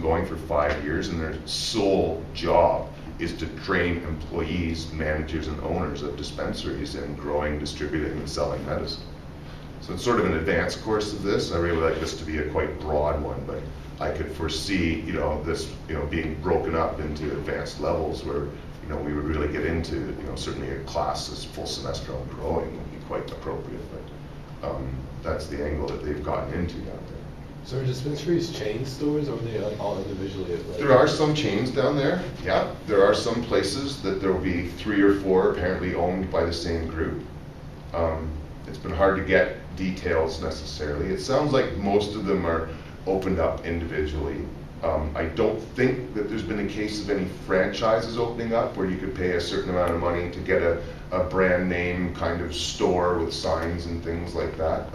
going for 5 years, and their sole job is to train employees, managers, and owners of dispensaries in growing, distributing, and selling medicine. So it's sort of an advanced course of this. I really like this to be a quite broad one, but I could foresee, this, being broken up into advanced levels where, we would really get into, certainly a class this full semester on growing would be quite appropriate, but that's the angle that they've gotten into down there. So are dispensaries chain stores, or are they all individually? There are some chains down there, yeah. There are some places that there will be 3 or 4 apparently owned by the same group. It's been hard to get details necessarily. It sounds like most of them are opened up individually. I don't think that there's been a case of any franchises opening up where you could pay a certain amount of money to get a brand name kind of store with signs and things like that.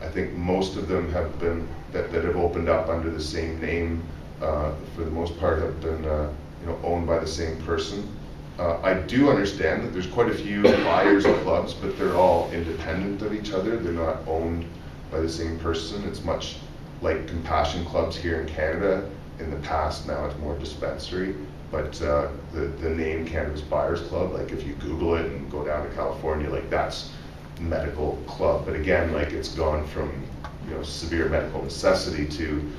I think most of them have been, that have opened up under the same name, for the most part have been owned by the same person. I do understand that there's quite a few buyers clubs, but they're all independent of each other. They're not owned by the same person. It's much like compassion clubs here in Canada. In the past, now it's more dispensary, but the name Cannabis Buyers Club, like if you Google it and go down to California, like that's medical club. But again, like it's gone from severe medical necessity to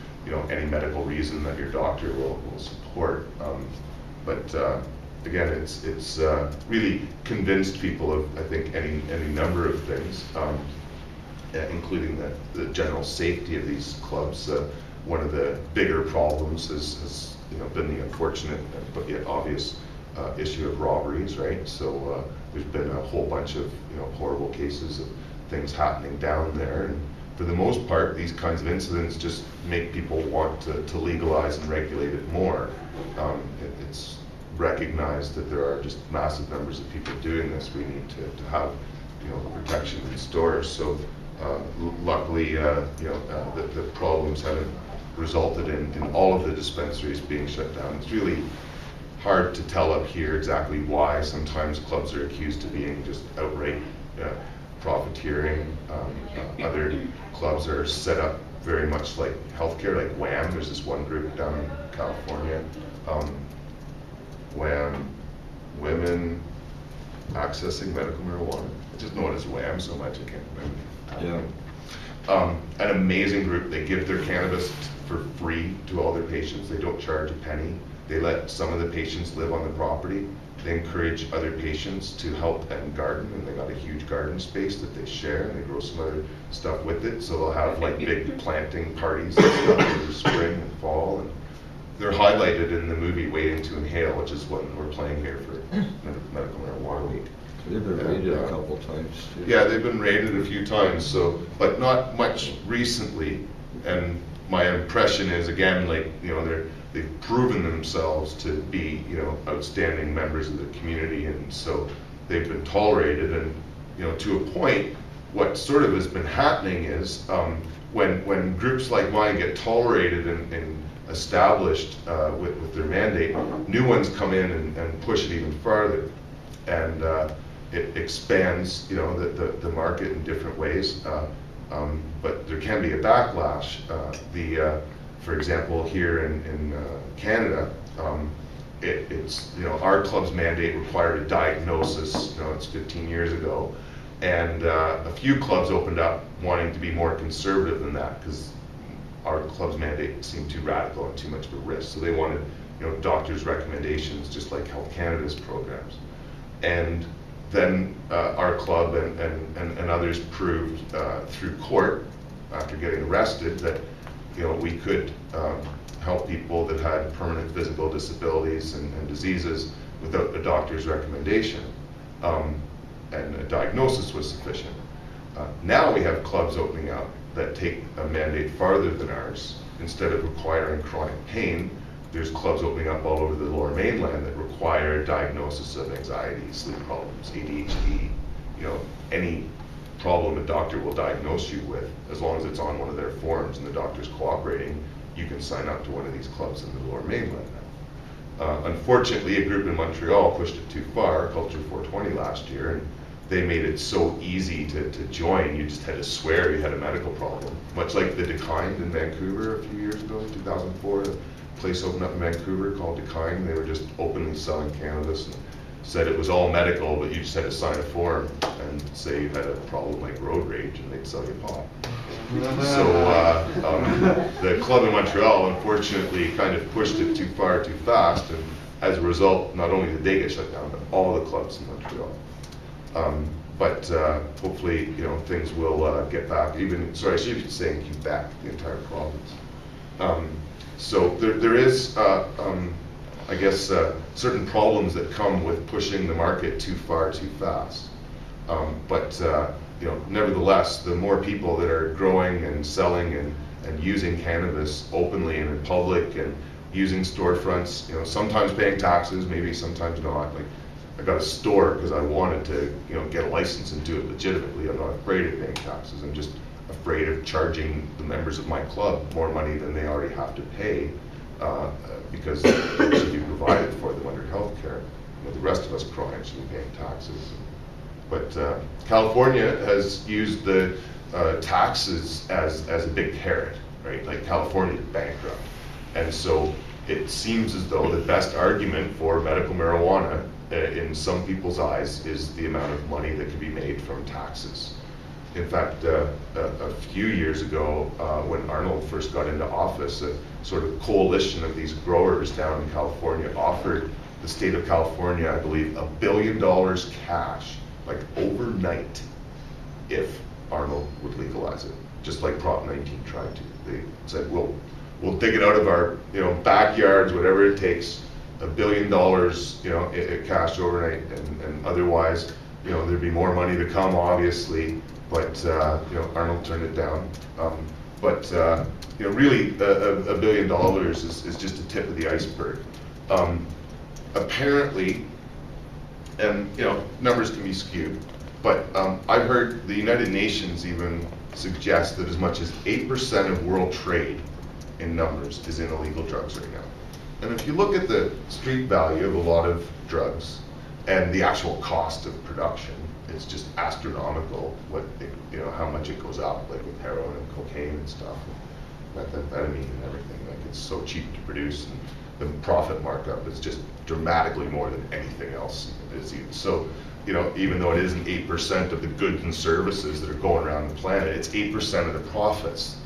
any medical reason that your doctor will support. Again, it's really convinced people of, I think, any number of things, including the general safety of these clubs. One of the bigger problems has been the unfortunate but yet obvious issue of robberies, right? So there's been a whole bunch of horrible cases of things happening down there, and for the most part, these kinds of incidents just make people want to legalize and regulate it more. It's recognized that there are just massive numbers of people doing this. We need to have protection in stores. So luckily, the problems haven't resulted in all of the dispensaries being shut down. It's really hard to tell up here exactly why. Sometimes clubs are accused of being just outright profiteering. Other clubs are set up very much like healthcare, like WHAM. There's this one group down in California, WHAM, Women Accessing Medical Marijuana. I just know it as WHAM so much I can't remember. Yeah. An amazing group. They give their cannabis for free to all their patients. They don't charge a penny. They let some of the patients live on the property. They encourage other patients to help and garden, and they got a huge garden space that they share, and they grow some other stuff with it. So they'll have like big planting parties and stuff in the spring and fall. And they're highlighted in the movie Waiting to Inhale, which is what we're playing here for Medical Marijuana Week. They've been raided a couple times too. Yeah, they've been raided a few times, so, but not much recently. And my impression is, again, like, they've proven themselves to be, outstanding members of the community, and so they've been tolerated. And, to a point, what sort of has been happening is when groups like mine get tolerated and established with their mandate, new ones come in and push it even farther. And it expands, the market in different ways, but there can be a backlash. For example, here in Canada, it's our club's mandate required a diagnosis. It's 15 years ago, and a few clubs opened up wanting to be more conservative than that because our club's mandate seemed too radical and too much of a risk. So they wanted, doctors' recommendations, just like Health Canada's programs. And then our club and others proved through court, after getting arrested, that we could help people that had permanent physical disabilities and diseases without a doctor's recommendation, and a diagnosis was sufficient. Now we have clubs opening up that take a mandate farther than ours. Instead of requiring chronic pain, there's clubs opening up all over the Lower Mainland that require a diagnosis of anxiety, sleep problems, ADHD, any problem a doctor will diagnose you with, as long as it's on one of their forms and the doctor's cooperating, you can sign up to one of these clubs in the Lower Mainland now. Unfortunately, a group in Montreal pushed it too far, Culture 420 last year, and they made it so easy to join. You just had to swear you had a medical problem. Much like the Dekind in Vancouver a few years ago, 2004, a place opened up in Vancouver called Dekind. They were just openly selling cannabis and said it was all medical, but you just had to sign a form and say you had a problem like road rage, and they'd sell you pot. So the club in Montreal, unfortunately, kind of pushed it too far too fast, and as a result, not only did they get shut down, but all the clubs in Montreal. But hopefully, things will get back. I should say in Quebec, the entire province. So there is, I guess, certain problems that come with pushing the market too far too fast. But nevertheless, the more people that are growing and selling and using cannabis openly and in public and using storefronts, sometimes paying taxes, maybe sometimes not. Like, I got a store because I wanted to, get a license and do it legitimately. I'm not afraid of paying taxes. I'm just afraid of charging the members of my club more money than they already have to pay because it should be provided for them under health care. The rest of us crying should be paying taxes. But California has used the taxes as a big carrot, right? Like, California is bankrupt. And so it seems as though the best argument for medical marijuana in some people's eyes is the amount of money that can be made from taxes. In fact, a few years ago, when Arnold first got into office, a sort of coalition of these growers down in California offered the state of California, I believe, $1 billion cash, like overnight, if Arnold would legalize it, just like Prop 19 tried to. They said, we'll dig it out of our backyards, whatever it takes, $1 billion cash overnight, and otherwise there'd be more money to come, obviously, but Arnold turned it down. But really, $1 billion is just a tip of the iceberg. Apparently, and numbers can be skewed, but I've heard the United Nations even suggest that as much as 8% of world trade in numbers is in illegal drugs right now. And if you look at the street value of a lot of drugs and the actual cost of production, it's just astronomical how much it goes up, like with heroin and cocaine and stuff, and methamphetamine and everything. Like, it's so cheap to produce, and the profit markup is just dramatically more than anything else is. So, even though it isn't 8% of the goods and services that are going around the planet, it's 8% of the profits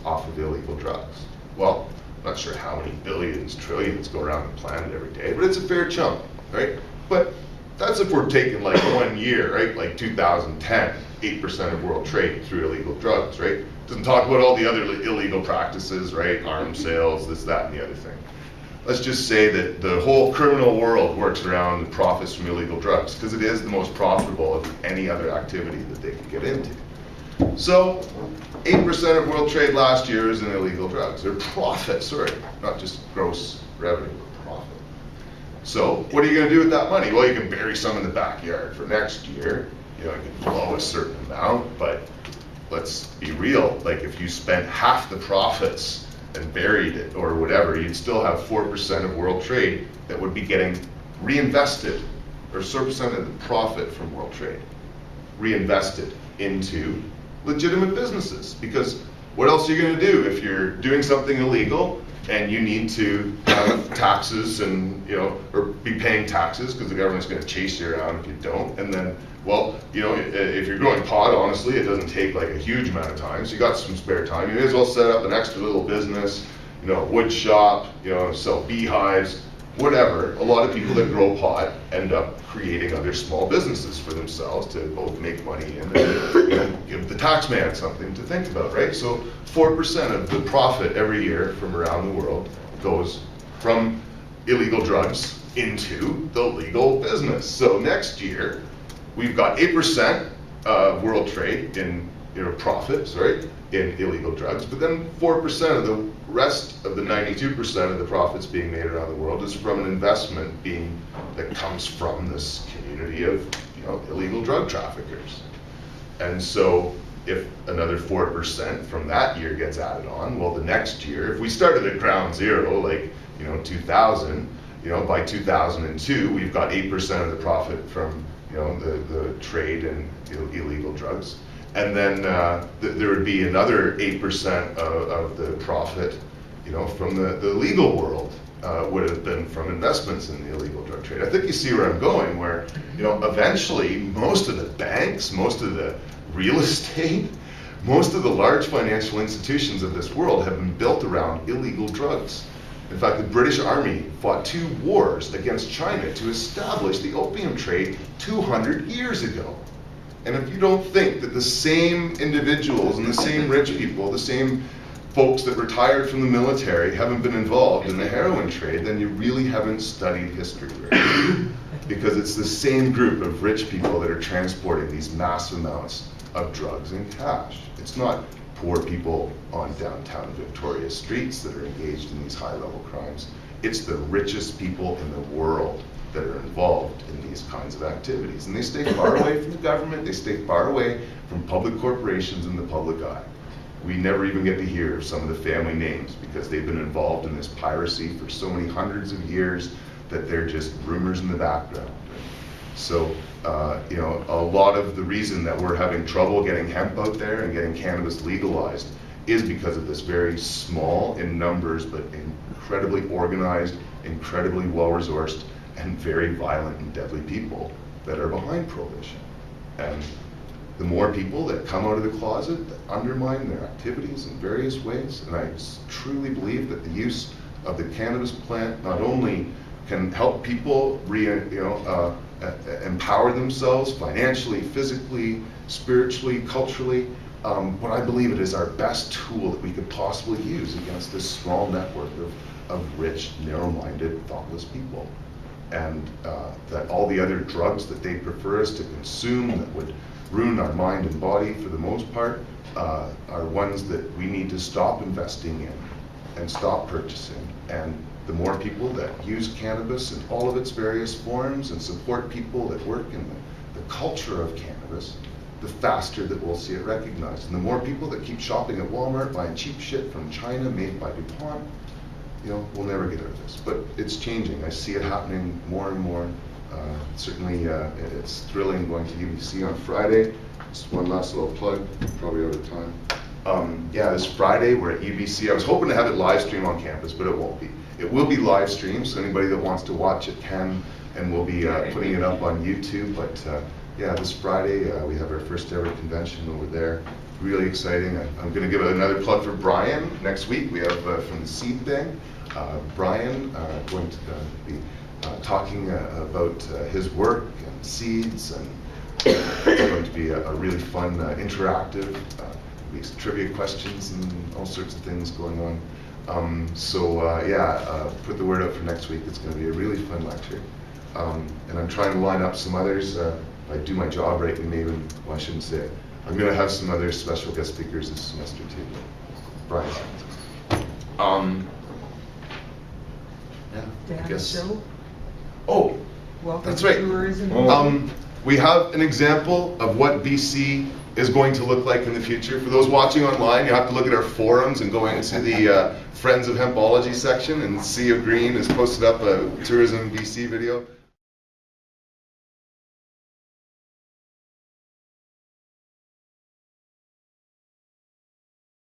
off of illegal drugs. Well, I'm not sure how many billions, trillions go around the planet every day, but it's a fair chunk, right? But that's if we're taking like 1 year, right? Like 2010, 8% of world trade through illegal drugs, right? Doesn't talk about all the other illegal practices, right? Arms sales, this, that, and the other thing. Let's just say that the whole criminal world works around the profits from illegal drugs, because it is the most profitable of any other activity that they can get into. So 8% of world trade last year is in illegal drugs, or profit, sorry, not just gross revenue, but profit. So what are you going to do with that money? Well, you can bury some in the backyard for next year. You can blow a certain amount, but let's be real. Like, if you spent half the profits and buried it or whatever, you'd still have 4% of world trade that would be getting reinvested, or 4% of the profit from world trade reinvested into legitimate businesses. Because what else are you going to do if you're doing something illegal and you need to have taxes and, or be paying taxes because the government's going to chase you around if you don't? And then, well, if you're growing pot, honestly, it doesn't take like a huge amount of time. So you got some spare time. You may as well set up an extra little business, wood shop, sell beehives, whatever. A lot of people that grow pot end up creating other small businesses for themselves to both make money and give the tax man something to think about, right? So 4% of the profit every year from around the world goes from illegal drugs into the legal business. So next year, we've got 8% of world trade in profits, right, in illegal drugs, but then 4% of the rest of the 92% of the profits being made around the world is from an investment that comes from this community of illegal drug traffickers. And so if another 4% from that year gets added on, well, the next year, if we started at ground zero, like 2000, by 2002, we've got 8% of the profit from you know, the trade in illegal drugs. And then there would be another 8% of the profit, you know, from the legal world would have been from investments in the illegal drug trade. I think you see where I'm going, where, you know, eventually most of the banks, most of the real estate, most of the large financial institutions of this world have been built around illegal drugs. In fact, the British Army fought 2 wars against China to establish the opium trade 200 years ago. And if you don't think that the same individuals and the same rich people, the same folks that retired from the military haven't been involved in the heroin trade, then you really haven't studied history very well. Because it's the same group of rich people that are transporting these mass amounts of drugs and cash. It's not poor people on downtown Victoria streets that are engaged in these high-level crimes. It's the richest people in the world that are involved in these kinds of activities. And they stay far away from the government, they stay far away from public corporations and the public eye. We never even get to hear of some of the family names because they've been involved in this piracy for so many hundreds of years that they're just rumors in the background. So, you know, a lot of the reason that we're having trouble getting hemp out there and getting cannabis legalized is because of this very small in numbers but incredibly organized, incredibly well-resourced, and very violent and deadly people that are behind prohibition. And the more people that come out of the closet that undermine their activities in various ways, and I truly believe that the use of the cannabis plant not only can help people empower themselves financially, physically, spiritually, culturally, but I believe it is our best tool that we could possibly use against this small network of rich, narrow-minded, thoughtless people. And that all the other drugs that they prefer us to consume that would ruin our mind and body for the most part are ones that we need to stop investing in and stop purchasing. And the more people that use cannabis in all of its various forms and support people that work in the culture of cannabis, the faster that we'll see it recognized. And the more people that keep shopping at Walmart, buying cheap shit from China made by DuPont, you know, we'll never get out of this. But it's changing. I see it happening more and more. Certainly, it's thrilling going to UBC on Friday. Just one last little plug, probably out of time. Yeah, this Friday we're at UBC. I was hoping to have it live stream on campus, but it won't be. It will be live streamed, so anybody that wants to watch it can, and we'll be putting it up on YouTube. But yeah, this Friday we have our first ever convention over there. Really exciting. I'm going to give another plug for Brian. Next week we have from the Seed Bank, Brian going to be talking about his work and seeds, and it's going to be a really fun, interactive, trivia questions and all sorts of things going on. Yeah, put the word out for next week. It's going to be a really fun lecture. And I'm trying to line up some others. If I do my job right, we may even, well, I shouldn't say it. I'm going to have some other special guest speakers this semester too. Brian. Yeah, I guess. Oh, Welcome that's right. Tourism. We have an example of what BC is going to look like in the future. For those watching online, you have to look at our forums and go into the Friends of Hempology section and see if Green has posted up a Tourism BC video.